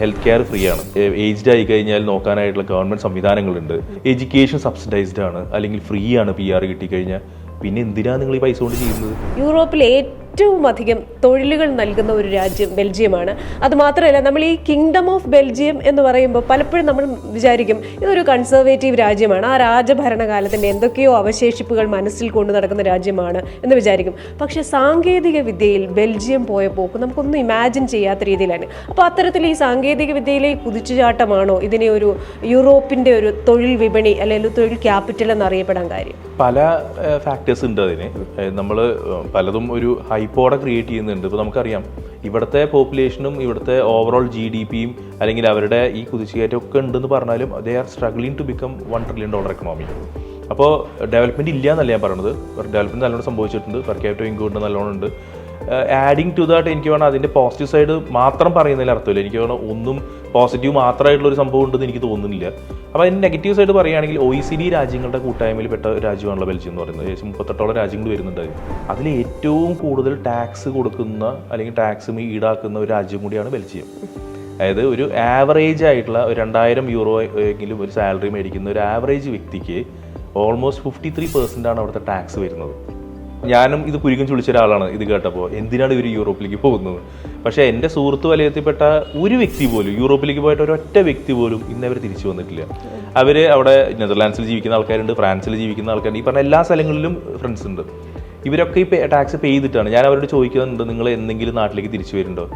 Health care free ആണ്. Aged ആയി കഴിഞ്ഞാൽ നോക്കാനായിട്ടുള്ള ഗവൺമെന്റ് സംവിധാനങ്ങളുണ്ട്. എഡ്യൂക്കേഷൻ സബ്സിഡൈസ്ഡ് ആണ്, അല്ലെങ്കിൽ ഫ്രീ ആണ് PR കിട്ടിക്കഴിഞ്ഞാൽ. പിന്നെ എന്തിനാണ് നിങ്ങൾ ഈ പൈസ കൊണ്ട് ചെയ്യുന്നത്? യൂറോപ്പിൽ ഏറ്റവും അധികം തൊഴിലുകൾ നൽകുന്ന ഒരു രാജ്യം ബെൽജിയമാണ്. അതുമാത്രമല്ല, നമ്മൾ ഈ കിങ്ഡം ഓഫ് ബെൽജിയം എന്ന് പറയുമ്പോൾ പലപ്പോഴും നമ്മൾ വിചാരിക്കും ഇതൊരു കൺസർവേറ്റീവ് രാജ്യമാണ്, ആ രാജഭരണകാലത്തിൻ്റെ എന്തൊക്കെയോ അവശേഷിപ്പുകൾ മനസ്സിൽ കൊണ്ടു നടക്കുന്ന രാജ്യമാണ് എന്ന് വിചാരിക്കും. പക്ഷേ സാങ്കേതിക വിദ്യയിൽ ബെൽജിയം പോയ പോക്ക് നമുക്കൊന്നും ഇമാജിൻ ചെയ്യാത്ത രീതിയിലാണ്. അപ്പോൾ അത്തരത്തിൽ ഈ സാങ്കേതിക വിദ്യയിലെ കുതിച്ചുചാട്ടമാണോ ഇതിനെ ഒരു യൂറോപ്പിൻ്റെ ഒരു തൊഴിൽ വിപണി അല്ലെങ്കിൽ തൊഴിൽ ക്യാപിറ്റൽ എന്നറിയപ്പെടാൻ കാര്യം? പല ഫാക്ടേഴ്സ് ഉണ്ട് അതിന്. നമ്മൾ പലതും ഒരു ഹൈപ്പോടെ ക്രിയേറ്റ് ചെയ്യുന്നുണ്ട്. ഇപ്പോൾ നമുക്കറിയാം, ഇവിടുത്തെ പോപ്പുലേഷനും ഇവിടുത്തെ ഓവറോൾ GDPയും അല്ലെങ്കിൽ അവരുടെ ഈ കുതിച്ചുകയറ്റം ഒക്കെ ഉണ്ടെന്ന് പറഞ്ഞാലും they are struggling to become $1 trillion economy. അപ്പോൾ ഡെവലപ്മെൻറ്റ് ഇല്ല എന്നല്ല ഞാൻ പറഞ്ഞത്. ഡെവലപ്മെൻറ്റ് നല്ലോണം സംഭവിച്ചിട്ടുണ്ട്, പെർ ക്യാപിറ്റ ഇൻകം നല്ലോണം ഉണ്ട്. ആഡിങ് ടു ദാറ്റ് എനിക്ക് വേണം അതിൻ്റെ പോസിറ്റീവ് സൈഡ് മാത്രം പറയുന്നതിൽ അർത്ഥമില്ല. എനിക്ക് വേണം ഒന്നും പോസിറ്റീവ് മാത്രമായിട്ടുള്ളൊരു സംഭവം ഉണ്ടെന്ന് എനിക്ക് തോന്നുന്നില്ല. അപ്പോൾ അതിൻ്റെ നെഗറ്റീവ് സൈഡ് പറയുകയാണെങ്കിൽ OECD രാജ്യങ്ങളുടെ കൂട്ടായ്മയിൽ പെട്ട രാജ്യമാണല്ലോ ബെൽജിയം എന്ന് പറയുന്നത്. ഏകദേശം 38 രാജ്യങ്ങൾ വരുന്നുണ്ട്. അതിൽ ഏറ്റവും കൂടുതൽ ടാക്സ് കൊടുക്കുന്ന അല്ലെങ്കിൽ ടാക്സ് ഈടാക്കുന്ന ഒരു രാജ്യം കൂടിയാണ് ബെൽജിയം. അതായത് ഒരു ആവറേജ് ആയിട്ടുള്ള ഒരു 2000 യൂറോ എങ്കിലും ഒരു സാലറി മേടിക്കുന്ന ഒരു ആവറേജ് വ്യക്തിക്ക് ഓൾമോസ്റ്റ് 53% ആണ് അവിടുത്തെ ടാക്സ് വരുന്നത്. ഞാനും ഇത് കുരുക്കം ചുളിച്ച ഒരാളാണ് ഇത് കേട്ടപ്പോൾ. എന്തിനാണ് ഇവർ യൂറോപ്പിലേക്ക് പോകുന്നത്? പക്ഷേ എൻ്റെ സുഹൃത്ത് വലയത്തിൽപ്പെട്ട ഒരു വ്യക്തി പോലും, യൂറോപ്പിലേക്ക് പോയിട്ട് ഒരൊറ്റ വ്യക്തി പോലും ഇന്നവർ തിരിച്ചു വന്നിട്ടില്ല. അവർ അവിടെ നെതർലാൻഡ്സിൽ ജീവിക്കുന്ന ആൾക്കാരുണ്ട്, ഫ്രാൻസിൽ ജീവിക്കുന്ന ആൾക്കാരുണ്ട്, ഈ പറഞ്ഞ എല്ലാ സ്ഥലങ്ങളിലും ഫ്രണ്ട്സ് ഉണ്ട്. ഇവരൊക്കെ ഈ ടാക്സ് പേ ചെയ്തിട്ടാണ്. ഞാൻ അവരോട് ചോദിക്കുന്നുണ്ട്, നിങ്ങൾ എന്തെങ്കിലും നാട്ടിലേക്ക് തിരിച്ചു വരുന്നുണ്ടോ?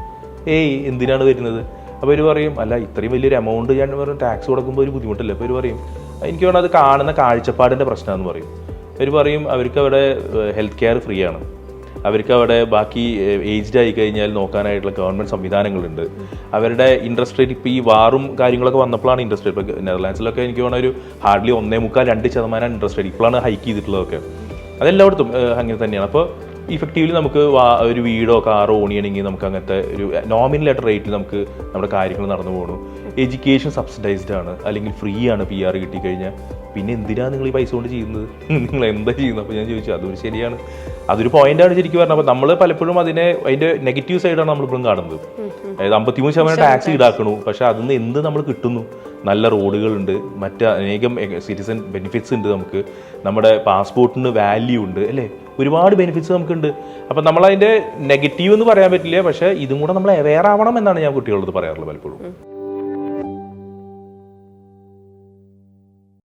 എന്തിനാണ് വരുന്നത്? അപ്പോൾ ഇവർ പറയും, അല്ല ഇത്രയും വലിയൊരു എമൗണ്ട് ഞാൻ ടാക്സ് കൊടുക്കുമ്പോൾ ഒരു ബുദ്ധിമുട്ടില്ല. അപ്പോൾ ഇവർ പറയും, എനിക്ക് വേണം അത് കാണുന്ന കാഴ്ചപ്പാടിൻ്റെ പ്രശ്നമാണെന്ന് പറയും. അവർ പറയും അവർക്ക് അവിടെ ഹെൽത്ത് കെയർ ഫ്രീ ആണ്, അവർക്ക് അവിടെ ബാക്കി ഏജ്ഡ് ആയി കഴിഞ്ഞാൽ നോക്കാനായിട്ടുള്ള ഗവൺമെൻറ് സംവിധാനങ്ങളുണ്ട്. അവരുടെ ഇൻട്രസ്റ്റ് റേറ്റ് ഇപ്പോൾ ഈ വാറും കാര്യങ്ങളൊക്കെ വന്നപ്പോഴാണ് ഇൻട്രസ്റ്റ് റേറ്റ്. ഇപ്പോൾ നെതർലാൻഡ്സിലൊക്കെ എനിക്ക് തോന്നുന്ന ഒരു ഹാർഡ്ലി 1.25% ഇൻട്രസ്റ്റ് റേറ്റ് ഇപ്പോഴാണ് ഹൈക്ക് ചെയ്തിട്ടുള്ളതൊക്കെ. അതെല്ലായിടത്തും അങ്ങനെ തന്നെയാണ്. അപ്പോൾ ഇഫക്റ്റീവ്ലി നമുക്ക് ഒരു വീടോ കാറോ ഓണിയണമെങ്കിൽ നമുക്ക് അങ്ങനത്തെ ഒരു നോമിനലായിട്ട് റേറ്റിൽ നമുക്ക് നമ്മുടെ കാര്യങ്ങൾ നടന്നു പോകണം. എഡ്യൂക്കേഷൻ സബ്സിഡൈസ്ഡ് ആണ്, അല്ലെങ്കിൽ ഫ്രീ ആണ് PR കിട്ടിക്കഴിഞ്ഞാൽ. പിന്നെ എന്തിനാണ് നിങ്ങൾ ഈ പൈസ കൊണ്ട് ചെയ്യുന്നത്? നിങ്ങൾ എന്താ ചെയ്യുന്നത്? അപ്പോൾ ഞാൻ ചോദിച്ചു, അതൊരു ശരിയാണ്, അതൊരു പോയിന്റാണ് ശരിക്കും പറഞ്ഞത്. അപ്പോൾ നമ്മൾ പലപ്പോഴും അതിൻ്റെ നെഗറ്റീവ് സൈഡാണ് നമ്മളിപ്പോഴും കാണുന്നത്. അതായത് 53% ടാക്സ് ഈടാക്കണു, പക്ഷേ അതിൽ നിന്ന് എന്ത് നമ്മൾ കിട്ടുന്നു? നല്ല റോഡുകളുണ്ട്, അനേകം സിറ്റിസൺ ബെനിഫിറ്റ്സ് ഉണ്ട്, നമുക്ക് നമ്മുടെ പാസ്പോർട്ടിന് വാല്യൂ ഉണ്ട്, അല്ലേ? ഒരുപാട് ബെനിഫിറ്റ്സ് നമുക്കുണ്ട്. അപ്പം നമ്മളതിൻ്റെ നെഗറ്റീവ് എന്ന് പറയാൻ പറ്റില്ല, പക്ഷേ ഇതും കൂടെ നമ്മൾ അവെയർ ആവണം എന്നാണ് ഞാൻ കുട്ടികളോട് പറയാറുള്ളത് പലപ്പോഴും.